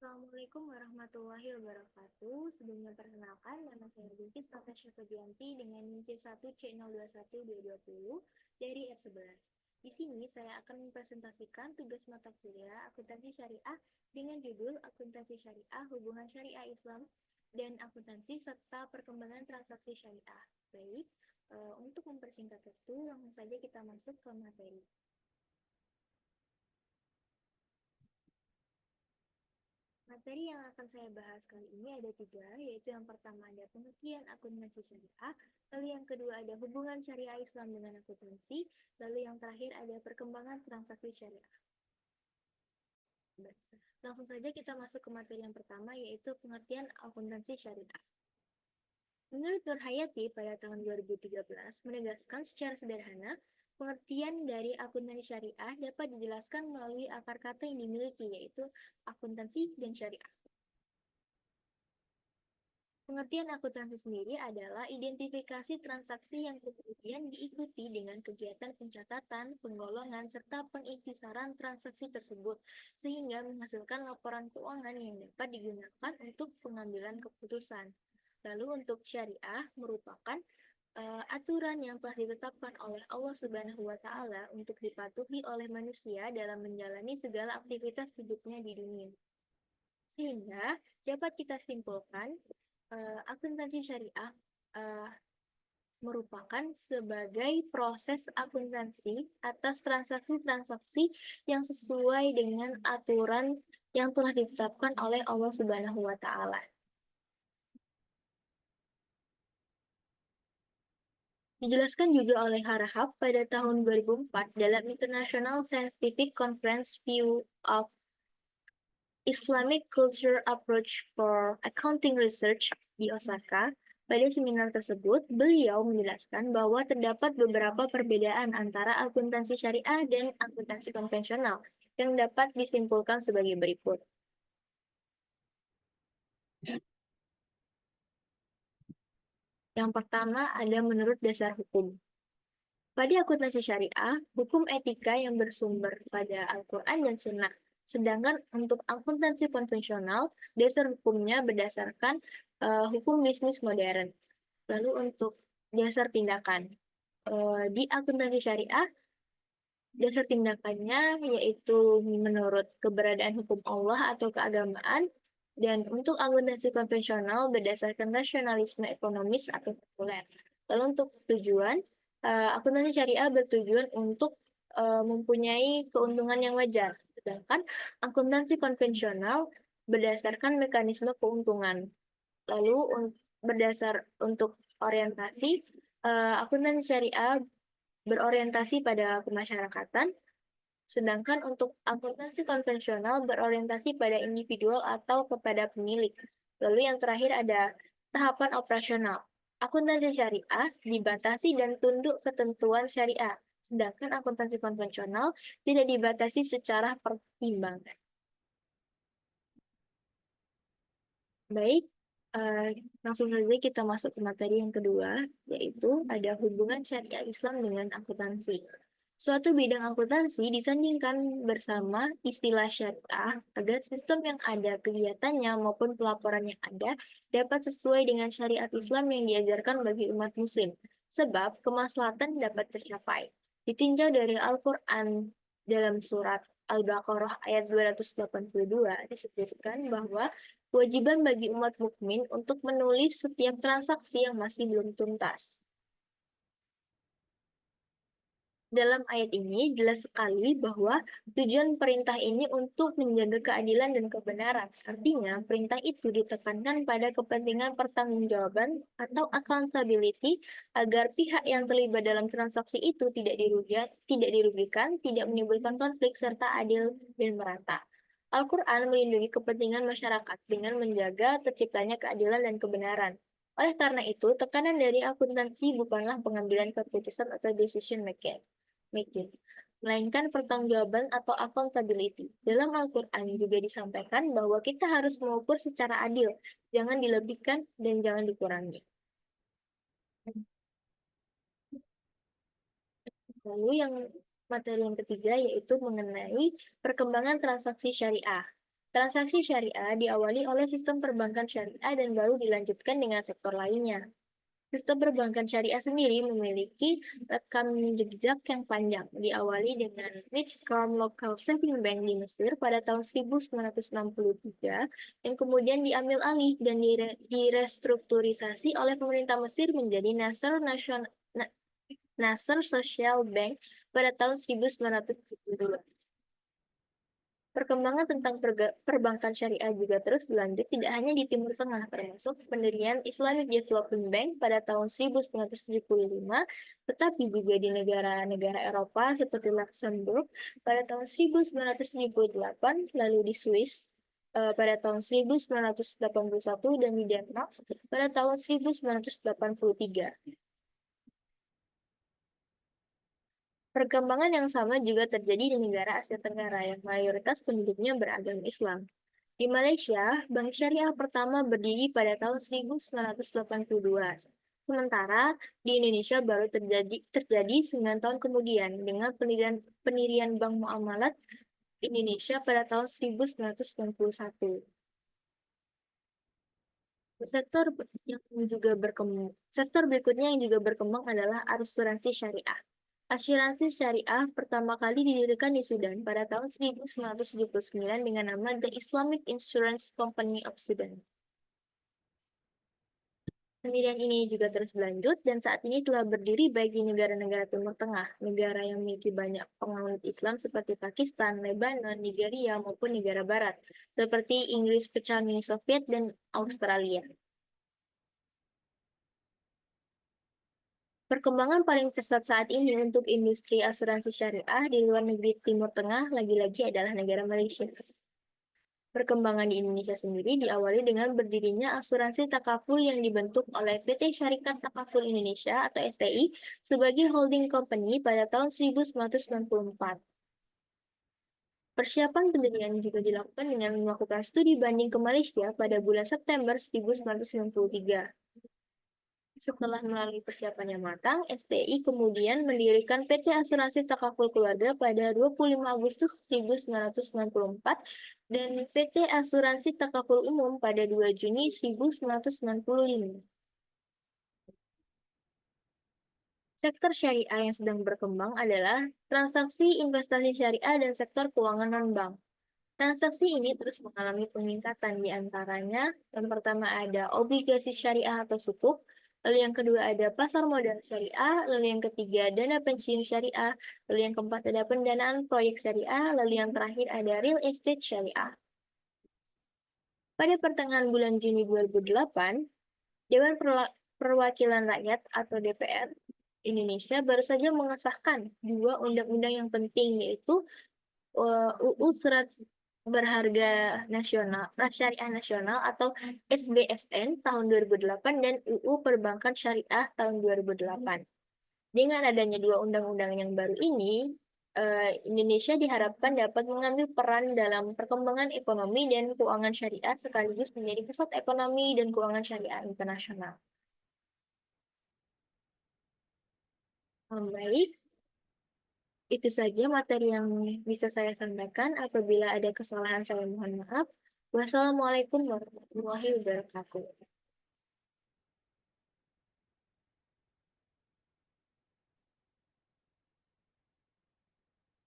Assalamualaikum warahmatullahi wabarakatuh. Sebelumnya perkenalkan, nama saya Bilkis Natasha Febianti dengan NIM C1C021220 dari F11. Di sini saya akan mempresentasikan tugas mata kuliah Akuntansi Syariah dengan judul Akuntansi Syariah, Hubungan Syariah Islam dan Akuntansi serta Perkembangan Transaksi Syariah. Baik, untuk mempersingkat waktu, langsung saja kita masuk ke materi. Materi yang akan saya bahas kali ini ada tiga, yaitu yang pertama ada pengertian akuntansi syariah, lalu yang kedua ada hubungan syariah Islam dengan akuntansi, lalu yang terakhir ada perkembangan transaksi syariah. Langsung saja kita masuk ke materi yang pertama, yaitu pengertian akuntansi syariah. Menurut Nur Hayati pada tahun 2013 menegaskan secara sederhana, pengertian dari akuntansi syariah dapat dijelaskan melalui akar kata yang dimiliki, yaitu akuntansi dan syariah. Pengertian akuntansi sendiri adalah identifikasi transaksi yang kemudian diikuti dengan kegiatan pencatatan, penggolongan, serta pengiktisaran transaksi tersebut, sehingga menghasilkan laporan keuangan yang dapat digunakan untuk pengambilan keputusan. Lalu untuk syariah merupakan aturan yang telah ditetapkan oleh Allah Subhanahu wa Ta'ala untuk dipatuhi oleh manusia dalam menjalani segala aktivitas hidupnya di dunia. Sehingga dapat kita simpulkan akuntansi syariah merupakan sebagai proses akuntansi atas transaksi-transaksi yang sesuai dengan aturan yang telah ditetapkan oleh Allah Subhanahu wa Ta'ala. Dijelaskan juga oleh Harahap pada tahun 2004 dalam International Scientific Conference View of Islamic Culture Approach for Accounting Research di Osaka. Pada seminar tersebut, beliau menjelaskan bahwa terdapat beberapa perbedaan antara akuntansi syariah dan akuntansi konvensional yang dapat disimpulkan sebagai berikut. Yang pertama ada menurut dasar hukum. Pada akuntansi syariah, hukum etika yang bersumber pada Al-Quran dan Sunnah. Sedangkan untuk akuntansi konvensional, dasar hukumnya berdasarkan hukum bisnis modern. Lalu untuk dasar tindakan, di akuntansi syariah, dasar tindakannya yaitu menurut keberadaan hukum Allah atau keagamaan, dan untuk akuntansi konvensional berdasarkan rasionalisme ekonomis atau sekuler. Lalu untuk tujuan, akuntansi syariah bertujuan untuk mempunyai keuntungan yang wajar, sedangkan akuntansi konvensional berdasarkan mekanisme keuntungan. Lalu berdasar untuk orientasi, akuntansi syariah berorientasi pada kemasyarakatan, sedangkan untuk akuntansi konvensional berorientasi pada individual atau kepada pemilik. Lalu yang terakhir ada tahapan operasional. Akuntansi syariah dibatasi dan tunduk ketentuan syariah, sedangkan akuntansi konvensional tidak dibatasi secara pertimbangan. Baik, langsung saja kita masuk ke materi yang kedua, yaitu ada hubungan syariah Islam dengan akuntansi. Suatu bidang akuntansi disandingkan bersama istilah syariah agar sistem yang ada, kegiatannya maupun pelaporan yang ada dapat sesuai dengan syariat Islam yang diajarkan bagi umat muslim. Sebab kemaslahatan dapat tercapai. Ditinjau dari Al-Quran dalam surat Al-Baqarah ayat 282 disebutkan bahwa kewajiban bagi umat mukmin untuk menulis setiap transaksi yang masih belum tuntas. Dalam ayat ini jelas sekali bahwa tujuan perintah ini untuk menjaga keadilan dan kebenaran. Artinya, perintah itu ditekankan pada kepentingan pertanggungjawaban atau accountability agar pihak yang terlibat dalam transaksi itu tidak dirugikan, tidak menimbulkan konflik, serta adil dan merata. Al-Quran melindungi kepentingan masyarakat dengan menjaga terciptanya keadilan dan kebenaran. Oleh karena itu, tekanan dari akuntansi bukanlah pengambilan keputusan atau decision making, melainkan pertanggungjawaban atau accountability. Dalam Al-Quran juga disampaikan bahwa kita harus mengukur secara adil, jangan dilebihkan dan jangan dikurangi. Lalu yang materi yang ketiga yaitu mengenai perkembangan transaksi syariah. Transaksi syariah diawali oleh sistem perbankan syariah dan baru dilanjutkan dengan sektor lainnya. Sistem perbankan syariah sendiri memiliki rekam jejak yang panjang, diawali dengan Midcom Local Saving Bank di Mesir pada tahun 1963, yang kemudian diambil alih dan direstrukturisasi oleh pemerintah Mesir menjadi Nasser Social Bank pada tahun 1972. Perkembangan tentang perbankan syariah juga terus berlanjut tidak hanya di Timur Tengah, termasuk pendirian Islamic Development Bank pada tahun 1975, tetapi juga di negara-negara Eropa seperti Luxembourg pada tahun 1978, lalu di Swiss pada tahun 1981, dan di Denmark pada tahun 1983. Perkembangan yang sama juga terjadi di negara Asia Tenggara yang mayoritas penduduknya beragama Islam. Di Malaysia, Bank Syariah pertama berdiri pada tahun 1982. Sementara di Indonesia baru terjadi 9 tahun kemudian dengan pendirian Bank Muamalat Indonesia pada tahun 1991. Sektor yang juga berkembang, sektor berikutnya yang juga berkembang adalah asuransi syariah. Asuransi syariah pertama kali didirikan di Sudan pada tahun 1979 dengan nama The Islamic Insurance Company of Sudan. Pendirian ini juga terus berlanjut dan saat ini telah berdiri baik di negara-negara Timur Tengah, negara yang memiliki banyak penganut Islam seperti Pakistan, Lebanon, Nigeria, maupun negara Barat, seperti Inggris pecah Uni Soviet dan Australia. Perkembangan paling pesat saat ini untuk industri asuransi syariah di luar negeri Timur Tengah lagi-lagi adalah negara Malaysia. Perkembangan di Indonesia sendiri diawali dengan berdirinya asuransi takaful yang dibentuk oleh PT Syarikat Takaful Indonesia atau STI sebagai holding company pada tahun 1994. Persiapan pendirian juga dilakukan dengan melakukan studi banding ke Malaysia pada bulan September 1993. Setelah melalui persiapan yang matang, STI kemudian mendirikan PT Asuransi Takaful Keluarga pada 25 Agustus 1994 dan PT Asuransi Takaful Umum pada 2 Juni 1995. Sektor syariah yang sedang berkembang adalah transaksi investasi syariah dan sektor keuangan non-bank. Transaksi ini terus mengalami peningkatan di antaranya. Yang pertama ada obligasi syariah atau sukuk, lalu yang kedua ada pasar modal syariah, lalu yang ketiga dana pensiun syariah, lalu yang keempat ada pendanaan proyek syariah, lalu yang terakhir ada real estate syariah. Pada pertengahan bulan Juni 2008, Dewan Perwakilan Rakyat atau DPR Indonesia baru saja mengesahkan dua undang-undang yang penting, yaitu UU Surat Berharga Nasional, Syariah Nasional atau SBSN tahun 2008 dan UU Perbankan Syariah tahun 2008. Dengan adanya dua undang-undang yang baru ini, Indonesia diharapkan dapat mengambil peran dalam perkembangan ekonomi dan keuangan syariah sekaligus menjadi pusat ekonomi dan keuangan syariah internasional. Baik, itu saja materi yang bisa saya sampaikan. Apabila ada kesalahan, saya mohon maaf. Wassalamualaikum warahmatullahi wabarakatuh.